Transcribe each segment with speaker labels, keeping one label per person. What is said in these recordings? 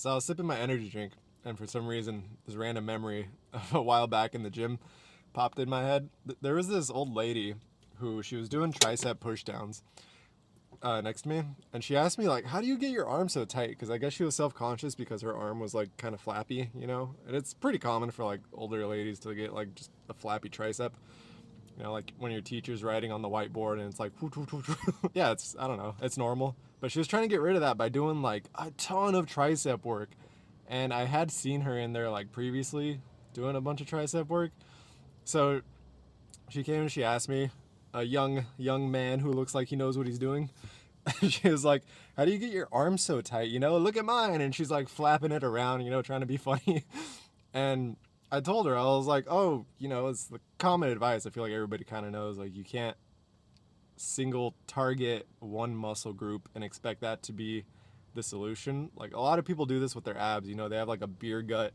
Speaker 1: So I was sipping my energy drink, and for some reason, this random memory of a while back in the gym popped in my head. There was this old lady who she was doing tricep pushdowns next to me, and she asked me like, "How do you get your arm so tight?" Because I guess she was self-conscious because her arm was like kind of flappy, you know. And it's pretty common for like older ladies to get like just a flappy tricep. You know, like when your teacher's writing on the whiteboard and it's like, yeah, it's I don't know, it's normal. But she was trying to get rid of that by doing like a ton of tricep work, and I had seen her in there like previously doing a bunch of tricep work. So she came and she asked me, a young man who looks like he knows what he's doing. She was like, "How do you get your arms so tight? You know, look at mine." And she's like flapping it around, you know, trying to be funny. And I told her, I was like, "Oh, you know, it's the common advice. I feel like everybody kind of knows, like, you can't single target one muscle group and expect that to be the solution. Like, a lot of people do this with their abs. You know, they have like a beer gut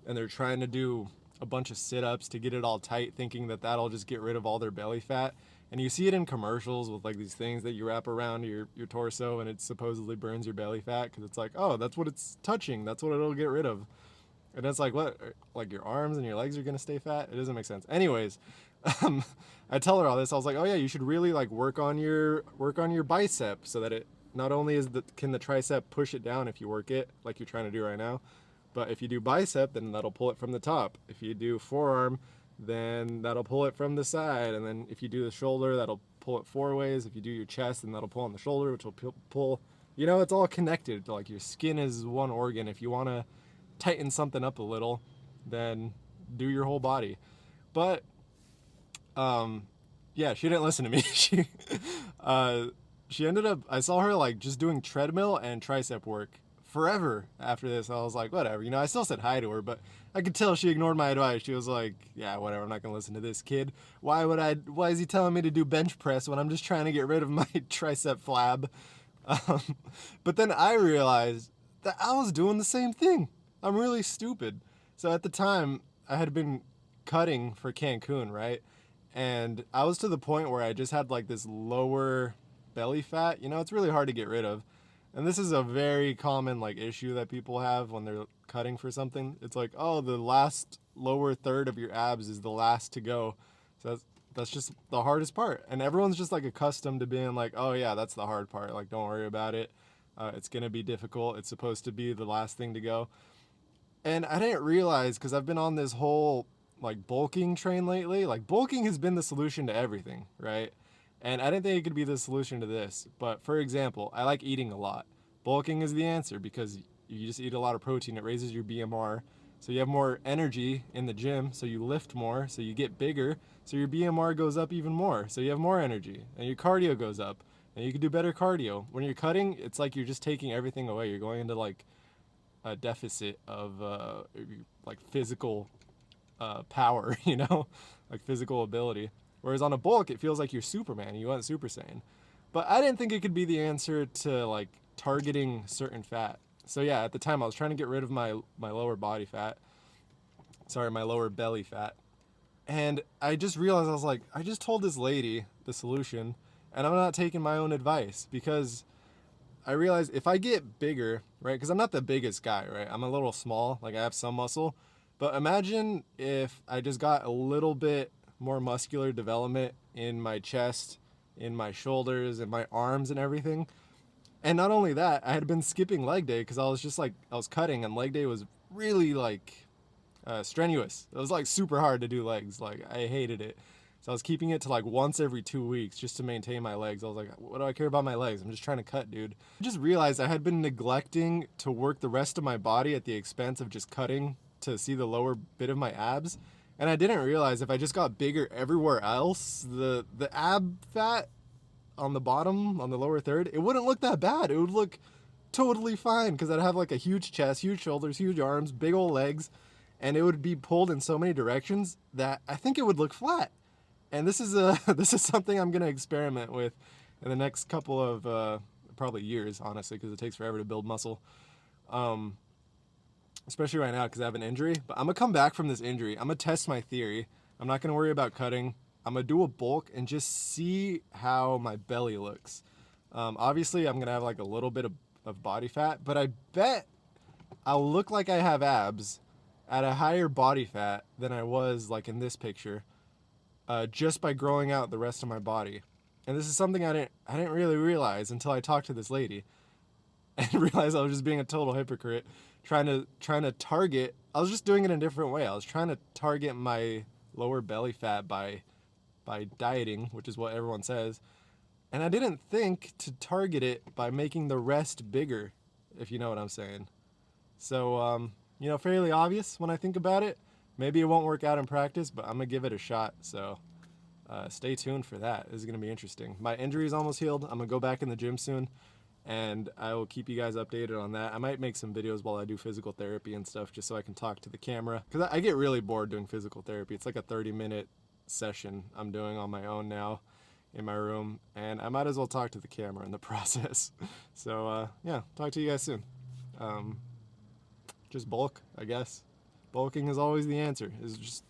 Speaker 1: and they're trying to do a bunch of sit-ups to get it all tight, thinking that that'll just get rid of all their belly fat. And you see it in commercials with like these things that you wrap around your torso and it supposedly burns your belly fat because it's like, oh, that's what it's touching, that's what it'll get rid of. And it's like, what, like your arms and your legs are gonna stay fat? It doesn't make sense. Anyways, um, I tell her all this. I was like, oh yeah, you should really like work on your bicep so that it not only can the tricep push it down if you work it like you're trying to do right now, but if you do bicep, then that'll pull it from the top. If you do forearm, then that'll pull it from the side. And then if you do the shoulder, that'll pull it four ways. If you do your chest, then that'll pull on the shoulder, which will pull. You know, it's all connected. Like your skin is one organ. If you want to tighten something up a little, then do your whole body. But um, yeah, she didn't listen to me. Uh, she ended up. I saw her like just doing treadmill and tricep work forever after this. I was like, whatever. You know, I still said hi to her, but I could tell she ignored my advice. She was like, yeah, whatever. I'm not gonna listen to this kid. Why would I? Why is he telling me to do bench press when I'm just trying to get rid of my tricep flab? Um, but then I realized that I was doing the same thing. I'm really stupid. So at the time, I had been cutting for Cancun, right? And I was to the point where I just had like this lower belly fat. You know, it's really hard to get rid of. And this is a very common like issue that people have when they're cutting for something. It's like, oh, the last lower third of your abs is the last to go. So that's just the hardest part. And everyone's just like accustomed to being like, oh yeah, that's the hard part. Like, don't worry about it. It's gonna be difficult. It's supposed to be the last thing to go. And I didn't realize because I've been on this whole like bulking train lately. Like bulking has been the solution to everything, right? And I didn't think it could be the solution to this. But for example, I like eating a lot. Bulking is the answer because you just eat a lot of protein. It raises your BMR. So you have more energy in the gym. So you lift more. So you get bigger. So your BMR goes up even more. So you have more energy. And your cardio goes up. And you can do better cardio. When you're cutting, it's like you're just taking everything away. You're going into like a deficit of like physical power, you know, like physical ability. Whereas on a bulk, it feels like you're Superman. You went Super Saiyan. But I didn't think it could be the answer to like targeting certain fat. So yeah, at the time I was trying to get rid of my lower body fat. Sorry, my lower belly fat. And I just realized I was like, I just told this lady the solution, and I'm not taking my own advice because I realized if I get bigger, right? Because I'm not the biggest guy, right? I'm a little small, like I have some muscle. But imagine if I just got a little bit more muscular development in my chest, in my shoulders, and my arms and everything. And not only that, I had been skipping leg day because I was just like, I was cutting, and leg day was really like strenuous. It was like super hard to do legs. Like I hated it. So I was keeping it to like once every 2 weeks just to maintain my legs. I was like, what do I care about my legs? I'm just trying to cut, dude. I just realized I had been neglecting to work the rest of my body at the expense of just cutting to see the lower bit of my abs. And I didn't realize if I just got bigger everywhere else, the ab fat on the bottom, on the lower third, it wouldn't look that bad. It would look totally fine because I'd have like a huge chest, huge shoulders, huge arms, big old legs, and it would be pulled in so many directions that I think it would look flat. And this is a this is something I'm gonna experiment with in the next couple of probably years, honestly, because it takes forever to build muscle. Um, Especially right now because I have an injury. But I'm gonna come back from this injury. I'm gonna test my theory. I'm not gonna worry about cutting. I'm gonna do a bulk and just see how my belly looks. Obviously, I'm gonna have like a little bit of body fat, but I bet I'll look like I have abs at a higher body fat than I was like in this picture, just by growing out the rest of my body. And this is something I didn't really realize until I talked to this lady, and realized I was just being a total hypocrite, trying to target. I was just doing it in a different way. I was trying to target my lower belly fat by dieting, which is what everyone says, and I didn't think to target it by making the rest bigger, if you know what I'm saying. So, fairly obvious when I think about it. Maybe it won't work out in practice, but I'm going to give it a shot. So, stay tuned for that. This is going to be interesting. My injury is almost healed. I'm going to go back in the gym soon, and I will keep you guys updated on that. I might make some videos while I do physical therapy and stuff just so I can talk to the camera. Because I get really bored doing physical therapy. It's like a 30-minute session I'm doing on my own now in my room, and I might as well talk to the camera in the process. So, yeah, talk to you guys soon. Just bulk, I guess. Bulking is always the answer.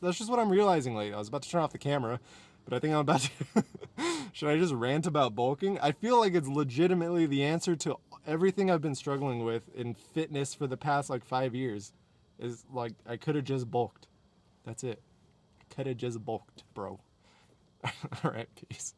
Speaker 1: That's just what I'm realizing lately. I was about to turn off the camera, but I think I'm about to. Should I just rant about bulking? I feel like it's legitimately the answer to everything I've been struggling with in fitness for the past like 5 years. Is like I could have just bulked. That's it. Could have just bulked, bro. All right, peace.